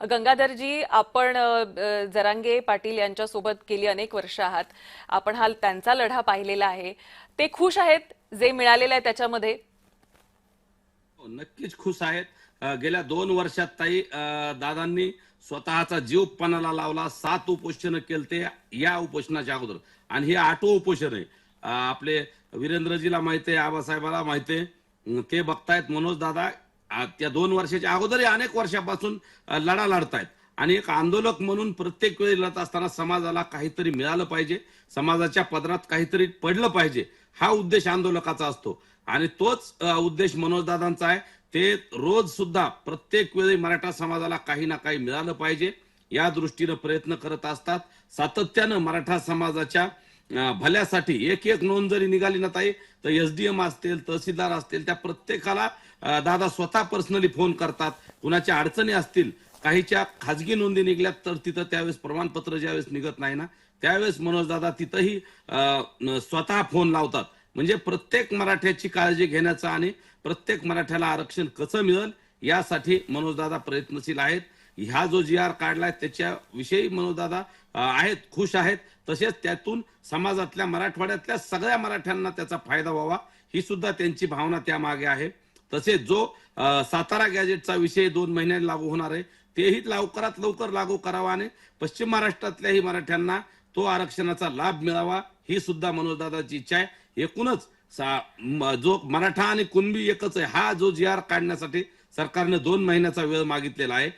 गंगाधरजी, आपण जरांगे पाटील यांच्यासोबत गेली अनेक वर्ष आहात. आपण हा त्यांचा लढा पाहिलेला आहे. ते खुश आहेत जे मिळालेलं आहे त्याच्यामध्ये? हो, नक्कीच खुश आहेत. गेल्या 2 वर्षात ताई दादांनी स्वतःचा जीव पणाला लावला. 7 उपोषण केलते या उपोषणाच्या अगोदर, आणि हे 8वं उपोषण आहे. आपले वीरेंद्रजीला माहिती आहे, आबासाहेबाला माहिती आहे. ते बघतायत मनोज दादा त्या 2 वर्षाच्या अगोदरही अनेक वर्षापासून लढा लढतायत. आणि एक आंदोलक म्हणून प्रत्येक वेळी लढत असताना समाजाला काहीतरी मिळालं पाहिजे, समाजाच्या पदरात काहीतरी पडलं पाहिजे, हा उद्देश आंदोलकाचा असतो. आणि तोच उद्देश मनोजदादांचा आहे. ते रोज सुद्धा प्रत्येक वेळी मराठा समाजाला काही ना काही मिळालं पाहिजे या दृष्टीने प्रयत्न करत असतात. सातत्यानं मराठा समाजाच्या भल्यासाठी एक एक नोंद जरी निघाली ना ताई, तर एसडीएम असतील, तहसीलदार असतील, त्या प्रत्येकाला दादा स्वतः पर्सनली फोन करतात. कुणाच्या अडचणी असतील, काहीच्या खाजगी नोंदी निघल्यात तर तिथं त्यावेळेस प्रमाणपत्र ज्यावेळेस निघत नाही ना, त्यावेळेस मनोजदादा तिथंही स्वतः फोन लावतात. म्हणजे प्रत्येक मराठ्याची काळजी घेण्याचा आणि प्रत्येक मराठ्याला आरक्षण कसं मिळेल यासाठी मनोजदादा प्रयत्नशील आहेत. ह्या जो जी आर काढलाय त्याच्याविषयी मनोजदादा आहेत, खुश आहेत. तसेच त्यातून समाजातल्या मराठवाड्यातल्या सगळ्या मराठ्यांना त्याचा फायदा व्हावा ही सुद्धा त्यांची भावना त्यामागे आहे. तसेच जो सातारा गॅजेटचा विषय 2 महिन्यांनी लागू होणार आहे, तेही लवकरात लवकर लागू करावा आणि पश्चिम महाराष्ट्रातल्याही मराठ्यांना तो आरक्षणाचा लाभ मिळावा ही सुद्धा मनोजदादाची इच्छा आहे. एकूणच जो मराठा आणि कुणबी एकच आहे, हा जो जी आर काढण्यासाठी सरकारने 2 महिन्याचा वेळ मागितलेला आहे.